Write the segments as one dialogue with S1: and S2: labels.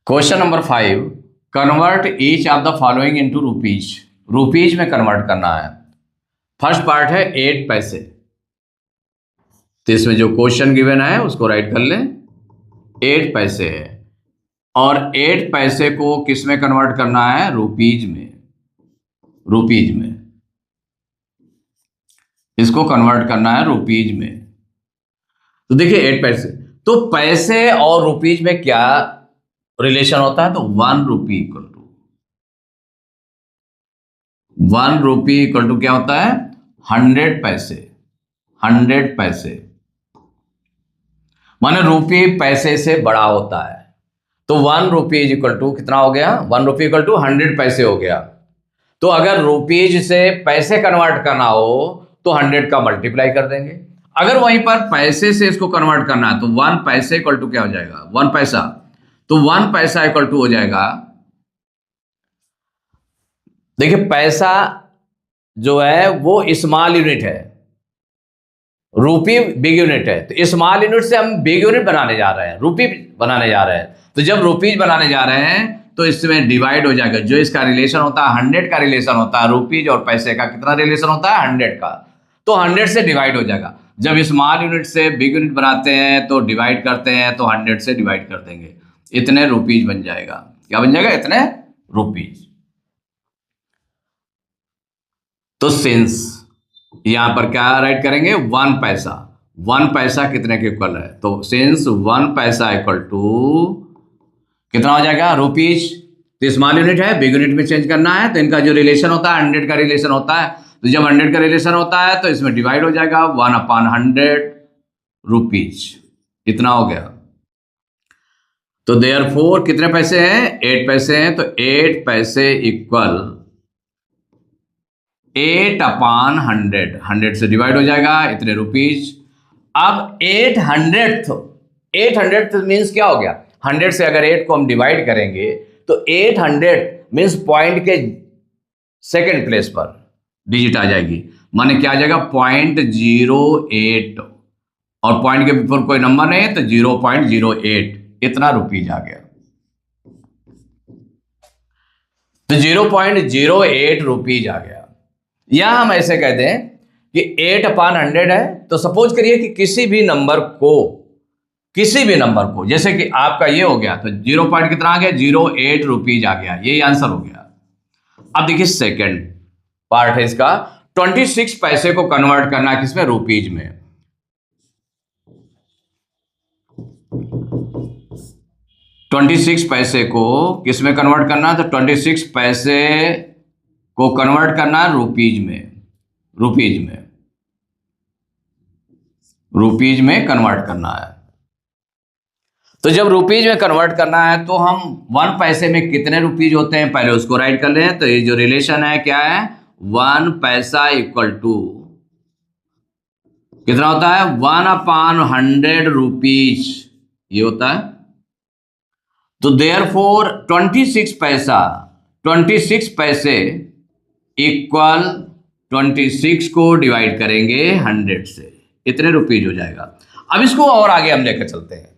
S1: Question number 5, convert each of the following into rupees. Rupees में convert करना है। First part है 8 पैसे, तो इसमें जो क्वेश्चन गिवन है उसको राइट कर लें। 8 पैसे है और 8 पैसे को किस में कन्वर्ट करना है? रुपीज में। रुपीज में इसको कन्वर्ट करना है रुपीज में। तो देखिए 8 पैसे, तो पैसे और रुपीज में क्या रिलेशन होता है? तो 1 rupee equal to 1 rupee equal to क्या होता है? 100 पैसे। 100 पैसे माने रुपी पैसे से बड़ा होता है, तो 1 रुपी इज इक्वल टू कितना हो गया? 1 रुपी इक्वल टू 100 पैसे हो गया। तो अगर रुपीज से पैसे कन्वर्ट करना हो तो 100 का मल्टीप्लाई कर देंगे। अगर वहीं पर पैसे से इसको कन्वर्ट करना है तो 1 पैसे इक्वल टू क्या हो जाएगा? 1 पैसा। तो 1 पैसा इक्वल टू हो जाएगा, देखिए पैसा जो है वो स्मॉल यूनिट है, रुपी बिग यूनिट है। तो स्मॉल यूनिट से हम बिग यूनिट बनाने जा रहे हैं, रुपी बनाने जा रहे हैं। तो जब रुपीज बनाने जा रहे हैं तो इसमें डिवाइड हो जाएगा। जो इसका रिलेशन होता है 100 का रिलेशन होता है, रुपीज और पैसे का कितना रिलेशन होता है? 100 का। तो 100 से डिवाइड हो जाएगा। जब स्मॉल यूनिट से बिग यूनिट बनाते हैं तो डिवाइड करते हैं, तो 100 से डिवाइड कर देंगे, इतने रुपीज बन जाएगा। क्या बन जाएगा? इतने रुपीज। तो सिंस यहां पर क्या राइट करेंगे? 1 पैसा। 1 पैसा कितने के इक्वल है? तो सिंस 1 पैसा इक्वल टू कितना हो जाएगा? रुपीज। तो स्मॉल यूनिट है, बिग यूनिट में चेंज करना है, तो इनका जो रिलेशन होता है 100 का रिलेशन होता है। तो जब 100 का रिलेशन होता है तो इसमें डिवाइड हो जाएगा 1/100 रुपीज। इतना हो गया। तो देयरफॉर कितने पैसे हैं? 8 पैसे हैं। तो 8 पैसे इक्वल 8/100, 100 से डिवाइड हो जाएगा, इतने रुपीज। अब 800 मीन्स क्या हो गया? 100 से अगर 8 को हम डिवाइड करेंगे तो 800 मीन्स पॉइंट के सेकेंड प्लेस पर डिजिट आ जाएगी, माने क्या आ जाएगा? 0.08, और पॉइंट के बिफोर कोई नंबर नहीं है तो 0.08, इतना रुपीज आ गया। तो 0.08 रुपीज आ गया। या हम ऐसे कहते हैं कि 8/100 है। तो सपोज करिए कि किसी भी नंबर को जैसे कि आपका ये हो गया, तो 0 पॉइंट कितना आ गया? 0.8 रुपीज आ गया। यही आंसर हो गया। अब देखिए सेकंड पार्ट है इसका, 26 पैसे को कन्वर्ट करना है किसमें? रुपीज में। 26 पैसे को किस में कन्वर्ट करना है? तो 26 पैसे को कन्वर्ट करना है रुपीज में। रुपीज में कन्वर्ट करना है। तो जब रुपीज में कन्वर्ट करना है तो हम 1 पैसे में कितने रुपीज होते हैं पहले उसको राइट कर लें। तो ये जो रिलेशन है क्या है? 1 पैसा इक्वल टू कितना होता है? 1/100 रुपीज, ये होता है। तो देयरफॉर 26 पैसे इक्वल 26 को डिवाइड करेंगे 100 से, इतने रुपीज हो जाएगा। अब इसको और आगे हम लेकर चलते हैं।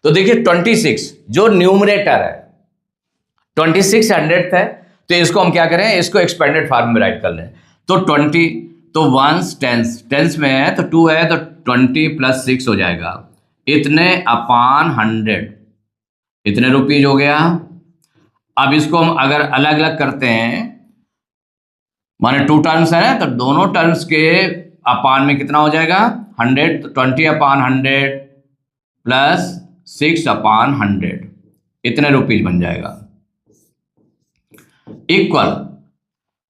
S1: तो देखिए 26 जो न्यूमरेटर है, 26 100th है, तो इसको हम क्या करें? इसको एक्सपेंडेड फॉर्म में राइट कर लें। तो 20, तो 1s टेंस में है, तो 2 है, तो 20 + 6 हो जाएगा, इतने अपॉन 100, इतने रुपीज हो गया। अब इसको हम अगर अलग अलग करते हैं, माने 2 टर्म्स है, तो दोनों टर्म्स के अपान में कितना हो जाएगा? 100, तो 20/100 + 6/100, इतने रुपीज बन जाएगा। इक्वल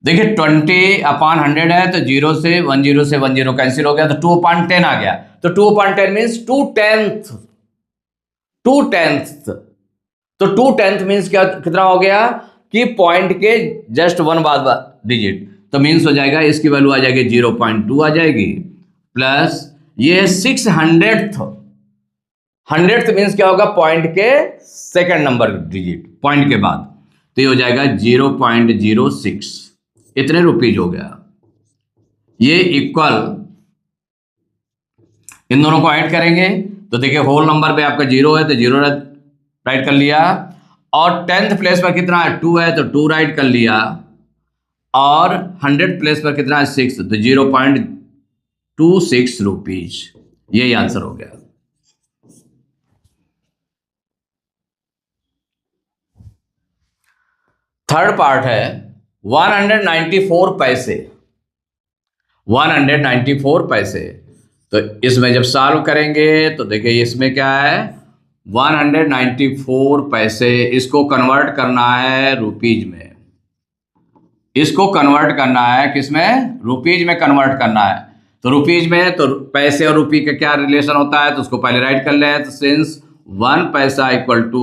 S1: देखिए 20/100 है, तो 0 से 10 कैंसिल हो गया, तो 2/10 आ गया। तो 2/10 मीन्स 2/10। तो 2/10 मीन्स क्या कितना हो गया? कि पॉइंट के जस्ट 1 बाद डिजिट, तो मीन्स हो जाएगा, इसकी वैल्यू आ जाएगी 0.2 आ जाएगी, प्लस ये 600th। 100th मीन्स क्या होगा? पॉइंट के सेकंड नंबर डिजिट पॉइंट के बाद, तो ये हो जाएगा 0.06, इतने रुपीज हो गया। ये इक्वल इन दोनों को ऐड करेंगे तो देखिए होल नंबर पे आपका 0 है, तो 0 राइट कर लिया, और 10th प्लेस पर कितना है 2 है तो 2 राइट कर लिया, और 100 प्लेस पर कितना है 6 तो 0.26 रुपीज। यही आंसर हो गया। थर्ड पार्ट है 194 पैसे। 194 पैसे, तो इसमें जब सॉल्व करेंगे तो देखिए इसमें क्या है 194 पैसे, इसको कन्वर्ट करना है रुपीज में। इसको कन्वर्ट करना है किसमें, रुपीज में कन्वर्ट करना है। तो रुपीज में तो पैसे और रुपी का क्या रिलेशन होता है, तो उसको पहले राइट कर लें। तो सिंस 1 पैसा इक्वल टू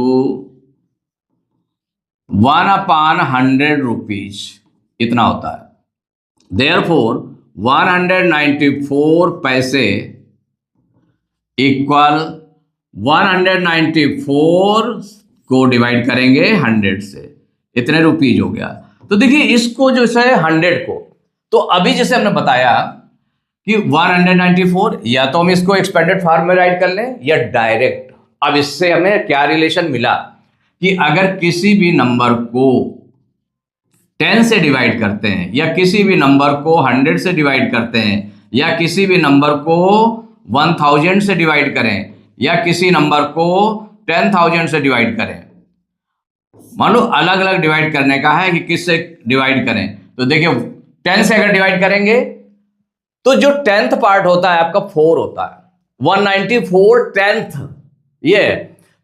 S1: 1/100 रुपीज, इतना होता है। देयरफॉर 194 पैसे इक्वल 194 को डिवाइड करेंगे 100 से, इतने रुपीज हो गया। तो देखिए इसको जो है 100 को, तो अभी जैसे हमने बताया कि 194, या तो हम इसको एक्सपेंडेड फॉर्म में राइट कर लें या डायरेक्ट। अब इससे हमें क्या रिलेशन मिला कि अगर किसी भी नंबर को 10 से डिवाइड करते हैं, या किसी भी नंबर को 100 से डिवाइड करते हैं, या किसी भी नंबर को 1000 से डिवाइड करें, या किसी नंबर को 10,000 से डिवाइड करें, मान लो अलग अलग डिवाइड करने का है कि किससे डिवाइड करें। तो देखिए 10 से अगर डिवाइड करेंगे तो जो 10th पार्ट होता है आपका 4 होता है, 194 10th ये,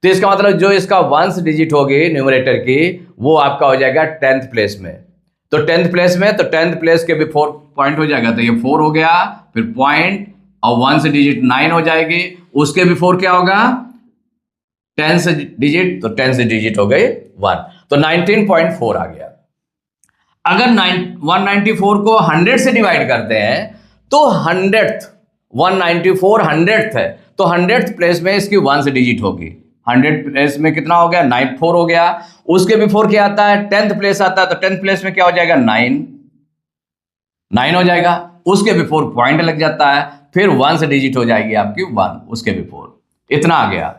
S1: तो इसका मतलब जो इसका 1st डिजिट होगी न्यूमरेटर की, वो आपका हो जाएगा 10th प्लेस में। तो 10th प्लेस में, तो 10th प्लेस के बिफोर पॉइंट हो जाएगा, तो ये 4 हो गया, फिर पॉइंट और 1st डिजिट 9 हो जाएगी, उसके बिफोर क्या होगा 10th डिजिट, तो 10th डिजिट हो गई 1, तो 19.4 आ गया। अगर 194 को 100 से डिवाइड करते हैं तो 100th 194 100th है, तो 100th प्लेस में इसकी 1st डिजिट होगी। 100 प्लेस में कितना हो गया 94 हो गया, उसके बिफोर क्या आता है 10th प्लेस आता है, तो 10th प्लेस में क्या हो जाएगा 9 हो जाएगा, उसके बिफोर पॉइंट लग जाता है, फिर 1st डिजिट हो जाएगी आपकी 1 उसके बिफोर, इतना आ गया।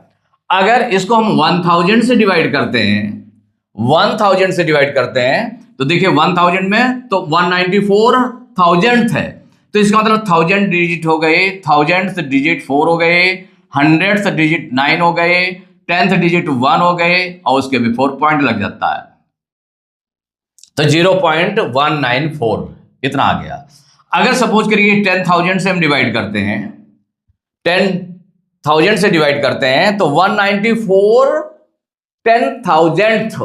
S1: अगर इसको हम 1000 से डिवाइड करते हैं, 1000 से डिवाइड करते हैं, तो देखिए 1000 में तो 194,000th है, तो इसका मतलब 1000 डिजिट हो गए, 1000th डिजिट 4 हो गए, 100th डिजिट 9 हो गए, 10th डिजिट 1 हो गए, और उसके बिफोर पॉइंट लग जाता है, तो 0.194 इतना आ गया। अगर सपोज करिए 10,000 से हम डिवाइड करते हैं, 10,000 से डिवाइड करते हैं, तो 194 10,000th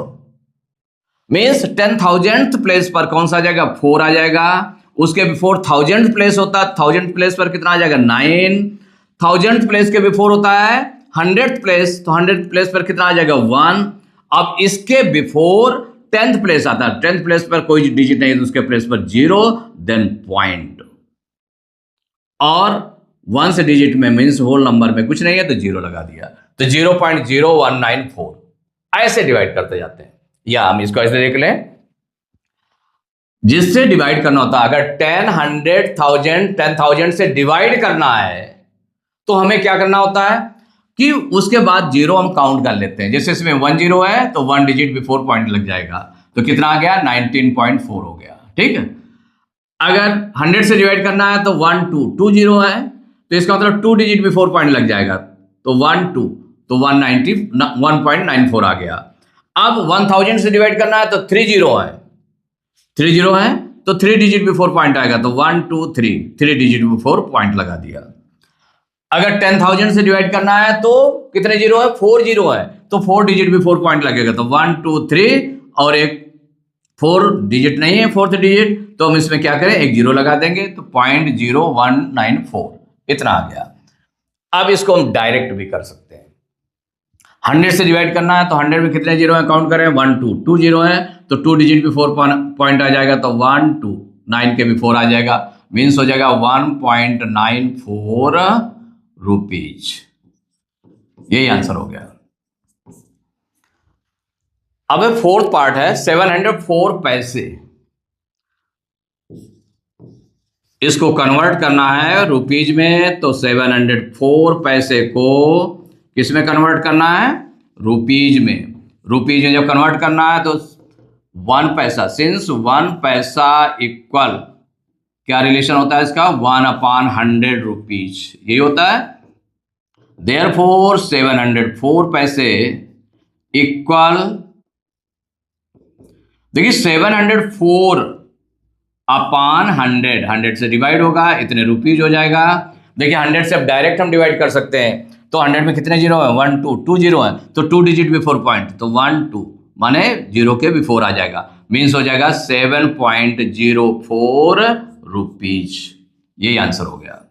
S1: मीन्स 10,000th प्लेस पर कौन सा आ जाएगा 4 आ जाएगा, उसके बिफोर 1000th प्लेस होता है, 1000th प्लेस पर कितना आ जाएगा 9, 1000th प्लेस के बिफोर होता है 100th प्लेस, तो 100th प्लेस पर कितना आ जाएगा 1। अब इसके बिफोर 10th प्लेस आता है, 10th प्लेस पर कोई डिजिट नहीं है तो उसके प्लेस पर 0, देन पॉइंट, और 1st डिजिट में मीन्स होल नंबर में कुछ नहीं है तो 0 लगा दिया, तो 0.0194 ऐसे डिवाइड करते जाते हैं। या हम इसको ऐसे देख लें, जिससे डिवाइड करना होता है, अगर 10, 100, 1000, 10,000 से डिवाइड करना है तो हमें क्या करना होता है कि उसके बाद 0 हम काउंट कर लेते हैं। जैसे इसमें 10 है तो 1 डिजिट बिफोर पॉइंट लग जाएगा, तो कितना आ गया 19.4 हो गया, ठीक है। अगर 100 से डिवाइड करना है तो 1, 2 0 है, तो इसका मतलब 2 डिजिट बिफोर पॉइंट लग जाएगा, तो 1, 2, तो 1.94 आ गया। अब 1000 से डिवाइड करना है तो 3 0 है, 3 0 है तो 3 डिजिट बिफोर पॉइंट आएगा, तो 1, 2, 3 डिजिट बिफोर पॉइंट लगा दिया। अगर 10,000 से डिवाइड करना है तो कितने 0 है 4 0 है, तो 4 डिजिट बिफोर पॉइंट लगेगा, तो 1, 2, 3 और एक 4 डिजिट नहीं है 4th डिजिट, तो हम इसमें क्या करें एक 0 लगा देंगे, तो 0.0194 इतना आ गया। अब इसको हम डायरेक्ट भी कर सकते हैं। 100 से डिवाइड करना है तो 100 में कितने 0 है काउंट करें 1, 2 0 है, तो 2 डिजिट बिफोर पॉइंट आ जाएगा, तो 1, 2 9 के बिफोर आ जाएगा, मीन्स हो जाएगा 1.94 रुपीज। यही आंसर हो गया। अब 4th पार्ट है 704 पैसे। इसको कन्वर्ट करना है रुपीज में, तो 704 पैसे को किस में कन्वर्ट करना है रुपीज में। रुपीज में जब कन्वर्ट करना है तो 1 पैसा, सिंस 1 पैसा इक्वल, क्या रिलेशन होता है इसका, 1/100 रुपीज, यही होता है। देयरफॉर 704 पैसे इक्वल, देखिए 704 अपॉन 100, 100 से डिवाइड होगा, इतने रुपीज हो जाएगा। देखिए 100 से अब डायरेक्ट हम डिवाइड कर सकते हैं, तो 100 में कितने जीरो है, 1 2 2 जीरो है, तो 2 डिजिट बिफोर पॉइंट, तो 1 2 माने जीरो के बिफोर आ जाएगा, मीन्स हो जाएगा 7.04 रुपीज। यही आंसर हो गया।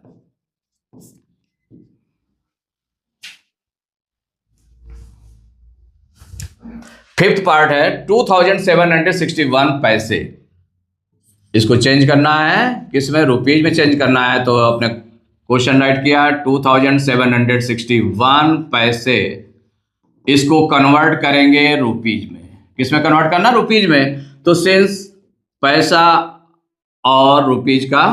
S1: फिफ्थ पार्ट है 2761 पैसे। इसको चेंज करना है, किसमें, रुपीज में चेंज करना है, तो अपने क्वेश्चन राइट किया 2761 पैसे, इसको कन्वर्ट करेंगे रुपीज में। किसमें कन्वर्ट करना, रुपीज में। तो सिंस पैसा और रुपीज का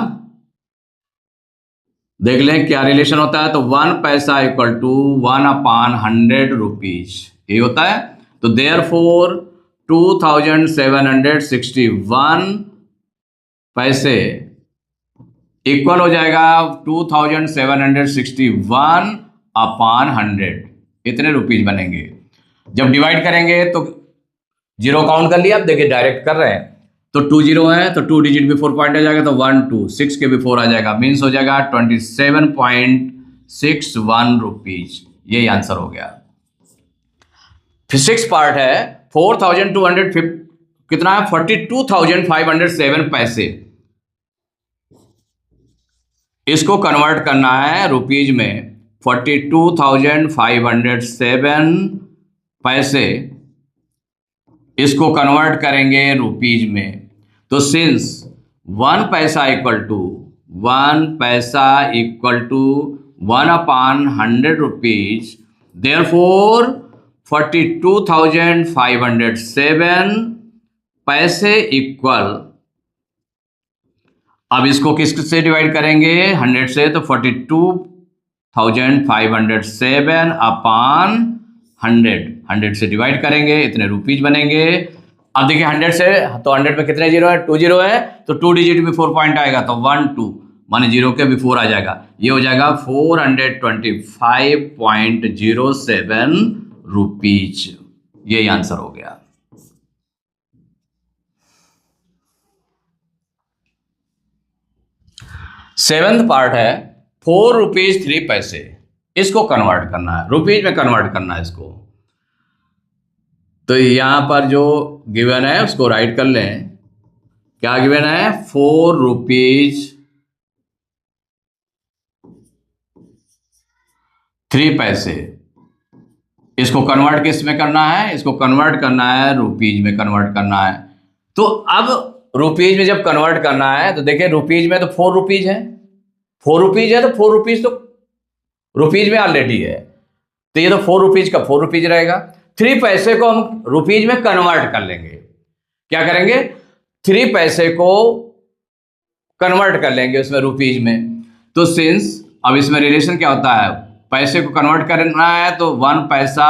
S1: देख लें क्या रिलेशन होता है, तो 1 पैसा इक्वल टू 1/100 रुपीज, ये होता है। तो देयरफॉर 2761 पैसे इक्वल हो जाएगा 2761/100, इतने रुपीज बनेंगे। जब डिवाइड करेंगे तो जीरो काउंट कर लिया, अब देखिए डायरेक्ट कर रहे हैं, तो 2 जीरो है तो 2 डिजिट बिफोर पॉइंट आ जाएगा, तो 1 2 6 के बिफोर आ जाएगा, मीन्स हो जाएगा 27.61 रुपीज। यही आंसर हो गया। फिर 6 पार्ट है 4250, कितना है, 42,507 पैसे, इसको कन्वर्ट करना है रुपीज में। 42,507 पैसे, इसको कन्वर्ट करेंगे रुपीज में। तो सिंस 1 पैसा इक्वल टू 1/100 रुपीज, देयरफॉर 42,507 पैसे इक्वल, अब इसको किस से डिवाइड करेंगे, 100 से, तो 42,507 अपॉन 100 से डिवाइड करेंगे, इतने रुपीज बनेंगे। अब देखिए 100 से, तो 100 में कितने जीरो है, 2 जीरो है, तो 2 डिजिट बिफोर पॉइंट आएगा, तो 1 2 माने जीरो के बिफोर आ जाएगा, ये हो जाएगा 425.07 रुपीज। यही आंसर हो गया। सेवेंथ पार्ट है 4 रुपीज 3 पैसे, इसको कन्वर्ट करना है, रुपीज में कन्वर्ट करना है इसको। तो यहां पर जो गिवन है उसको राइट कर लें। क्या गिवन है, 4 रुपीज 3 पैसे, इसको कन्वर्ट किस में करना है, इसको कन्वर्ट करना है रुपीज में कन्वर्ट करना है। तो अब रुपीज में जब कन्वर्ट करना है तो देखिए रुपीज में तो 4 रुपीज है, 4 रुपीज है, तो 4 रुपीज तो रुपीज में ऑलरेडी है, तो ये तो 4 रुपीज का 4 रुपीज रहेगा। 3 पैसे को हम रुपीज में कन्वर्ट कर लेंगे। क्या करेंगे, 3 पैसे को कन्वर्ट कर लेंगे उसमें रुपीज में। तो सिंस अब इसमें रिलेशन क्या होता है, पैसे को कन्वर्ट करना है तो 1 पैसा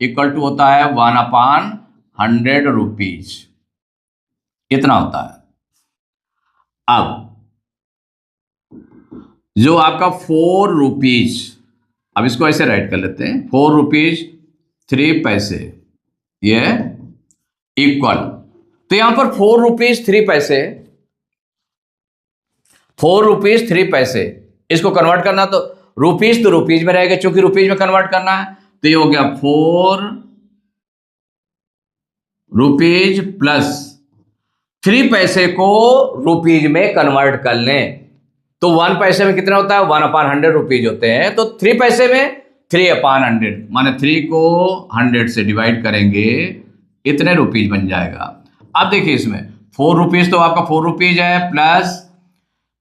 S1: इक्वल टू होता है 1/100 रुपीज, इतना होता है। अब जो आपका 4 रुपीज, अब इसको ऐसे राइट कर लेते हैं, 4 रुपीज 3 पैसे, ये इक्वल, तो यहां पर 4 रुपीज 3 पैसे, 4 रुपीज 3 पैसे, इसको कन्वर्ट करना तो रुपीज में रहेगा, क्योंकि रुपीज में कन्वर्ट करना है, तो ये हो गया 4 रुपीज प्लस 3 पैसे को रुपीज में कन्वर्ट कर लें, तो 1 पैसे में कितना होता है, 1/100 रुपीज होते हैं, तो 3 पैसे में 3/100 माने 3 को 100 से डिवाइड करेंगे, इतने रुपीज बन जाएगा। अब देखिए इसमें 4 रुपीज तो आपका 4 रुपीज है, प्लस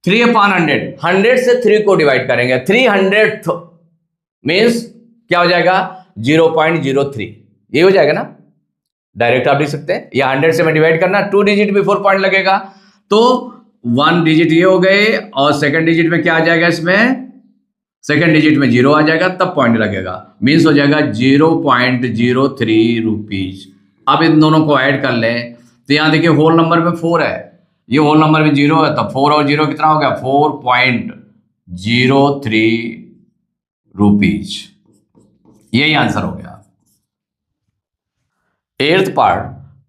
S1: 3/100, 100 से 3 को डिवाइड करेंगे, 300 मीन्स क्या हो जाएगा, 0.03, ये हो जाएगा ना, डायरेक्ट आप लिख सकते हैं, या 100 से में डिवाइड करना, 2 डिजिट बिफोर पॉइंट लगेगा, तो 1 डिजिट ये हो गए, और सेकंड डिजिट में क्या आ जाएगा, इसमें सेकेंड डिजिट में 0 आ जाएगा, तब पॉइंट लगेगा, मीन्स हो जाएगा 0.03 रुपीज। अब इन दोनों को ऐड कर लें तो यहाँ देखिए होल नंबर में 4 है, ये होल नंबर में 0 है, तो 4 और 0 कितना हो गया, 4.03 रुपीज। यही आंसर हो गया। एट्थ पार्ट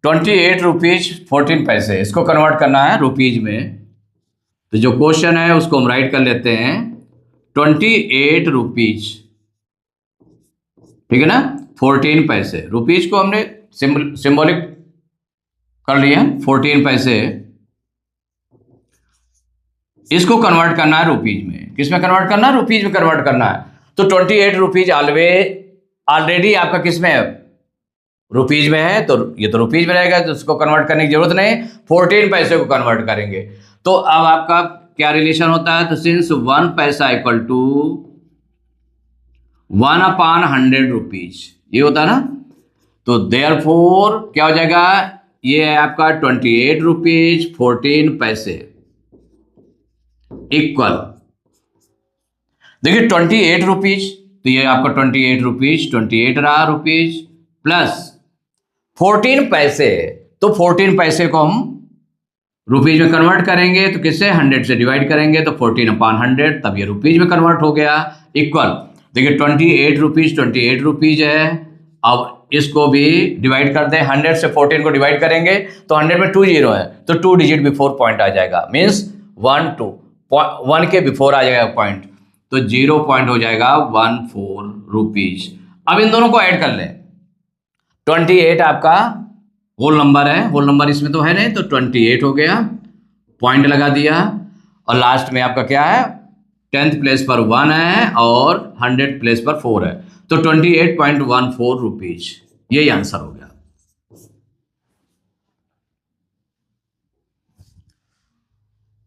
S1: 28 रुपीज 14 पैसे, इसको कन्वर्ट करना है रुपीज में। तो जो क्वेश्चन है उसको हम राइट कर लेते हैं 28 रुपीज, ठीक है ना, 14 पैसे। रुपीज को हमने सिंबॉलिक कर लिया 14 पैसे, इसको कन्वर्ट करना है रुपीज में। किस में कन्वर्ट करना है, रुपीज में कन्वर्ट करना है। तो 28 रुपीज ऑलरेडी आपका किस में है, रुपीज में है, तो ये तो रुपीज में रहेगा, तो उसको कन्वर्ट करने की जरूरत नहीं, 14 पैसे को कन्वर्ट करेंगे। तो अब आपका क्या रिलेशन होता है, तो सिंस 1 पैसा इक्वल टू 1/100 रुपीज, ये होता है ना। तो देयरफॉर क्या हो जाएगा, ये है आपका 28 रुपीज 14 पैसे इक्वल, देखिए 28 रुपीज, तो ये आपका 28 रुपीज 28 रहा रुपीज, प्लस 14 पैसे, तो 14 पैसे को हम रुपीज में कन्वर्ट करेंगे, तो किससे, 100 से डिवाइड करेंगे, तो 14/100, तब ये रुपीज में कन्वर्ट हो गया। इक्वल, देखिए 28 रुपीज 28 रुपीज है। अब इसको भी डिवाइड कर दें, 100 से 14 को डिवाइड करेंगे तो 100 में 2 जीरो है, तो 2 डिजिट बिफोर पॉइंट आ जाएगा, मीन्स 1 के बिफोर आ जाएगा पॉइंट, तो 0 पॉइंट हो जाएगा 14 रुपीज। अब इन दोनों को ऐड कर लें, 28 आपका होल नंबर है, होल नंबर इसमें तो है नहीं, तो 28 हो गया, पॉइंट लगा दिया, और लास्ट में आपका क्या है, 10th प्लेस पर 1 है और 100th प्लेस पर 4 है, तो 28.14 रुपीज, यही आंसर हो गया।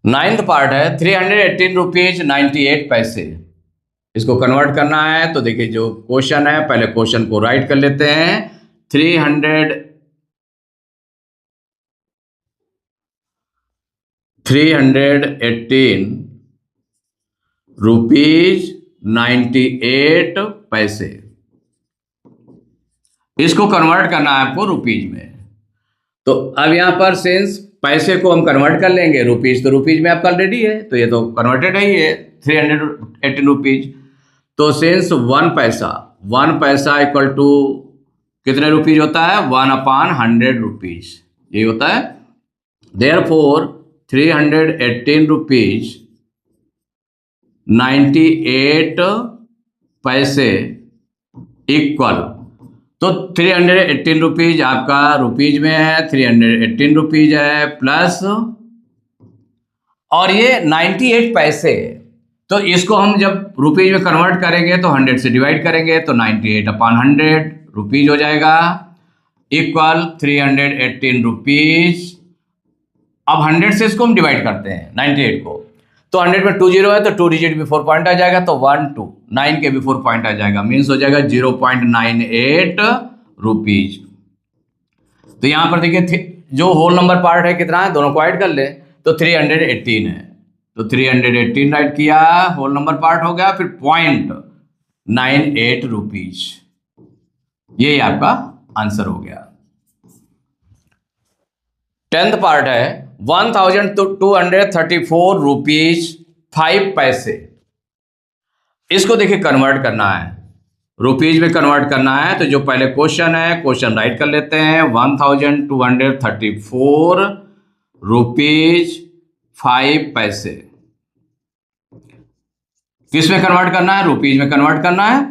S1: नाइन्थ पार्ट है 318 रुपीज 98 पैसे, इसको कन्वर्ट करना है। तो देखिए जो क्वेश्चन है, पहले क्वेश्चन को राइट कर लेते हैं, 318 रुपीज 98 पैसे, इसको कन्वर्ट करना है आपको रुपीज में। तो अब यहां पर सिंस पैसे को हम कन्वर्ट कर लेंगे, रुपीज तो रुपीज में आपका ऑलरेडी है, तो ये तो कन्वर्टेड ही है 318 रुपीज। तो सिंस 1 पैसा इक्वल टू कितने रुपीज होता है, 1/100 रुपीज, ये होता है। देयरफॉर 318 रुपीज 98 पैसे इक्वल, तो 318 रुपीज आपका रुपीज में है, 318 रुपीज है, प्लस और ये 98 पैसे, तो इसको हम जब रुपीज में कन्वर्ट करेंगे तो 100 से डिवाइड करेंगे, तो 98/100 रुपीज हो जाएगा, इक्वल 318 रुपीज। अब 100 से इसको हम डिवाइड करते हैं 98 को, तो 100 में 2 जीरो है, तो 2 डिजिट बिफोर पॉइंट आ जाएगा, तो 129 के बिफोर पॉइंट आ जाएगा, मीन्स हो जाएगा 0.98 रुपीज। तो यहां पर देखिए जो होल नंबर पार्ट है कितना है, दोनों को ऐड कर ले, तो 318 है, तो 318 राइट किया, होल नंबर पार्ट हो गया, फिर 0.98 रुपीज, यही आपका आंसर हो गया। 10th पार्ट है 1234 रुपीज 5 पैसे, इसको देखिए कन्वर्ट करना है, रुपीज में कन्वर्ट करना है। तो जो पहले क्वेश्चन है, क्वेश्चन राइट कर लेते हैं, 1234 रुपीज 5 पैसे, किस में कन्वर्ट करना है, रुपीज में कन्वर्ट करना है।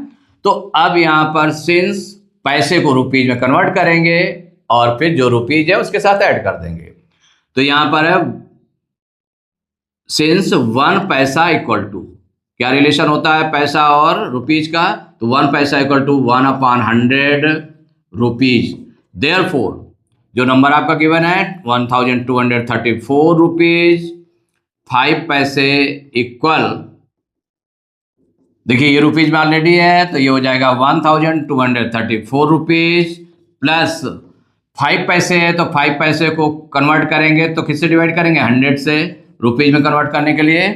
S1: तो अब यहां पर सिंस पैसे को रुपीज में कन्वर्ट करेंगे और फिर जो रुपीज है उसके साथ ऐड कर देंगे, तो यहां पर है सिंस 1 पैसा इक्वल टू, क्या रिलेशन होता है पैसा और रुपीज का, तो 1 पैसा इक्वल टू 1/100 रुपीज। देयरफॉर जो नंबर आपका गिवन है 1234 रुपीज 5 पैसे इक्वल, देखिए ये रुपीज में ऑलरेडी है, तो ये हो जाएगा 1234 रुपीज प्लस 5 पैसे है, तो 5 पैसे को कन्वर्ट करेंगे तो किससे डिवाइड करेंगे, 100 से, रुपीज में कन्वर्ट करने के लिए,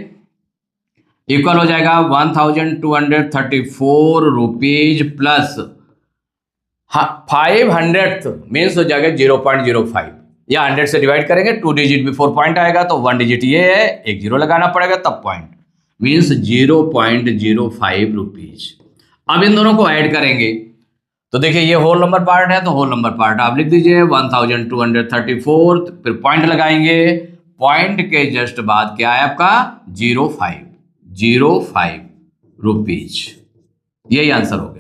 S1: इक्वल हो जाएगा 1234 रुपीज प्लस 500 मीन्स हो जाएगा 0.05 या 100 से डिवाइड करेंगे 2 डिजिट बिफोर पॉइंट आएगा तो 1 डिजिट ये है, एक जीरो लगाना पड़ेगा तब पॉइंट, मीन्स 0.05 रुपीज। अब इन दोनों को ऐड करेंगे तो देखिए ये होल नंबर पार्ट है तो होल नंबर पार्ट आप लिख दीजिए 1234, फिर पॉइंट लगाएंगे, पॉइंट के जस्ट बाद क्या है आपका 05 रुपीज, यही आंसर हो गया।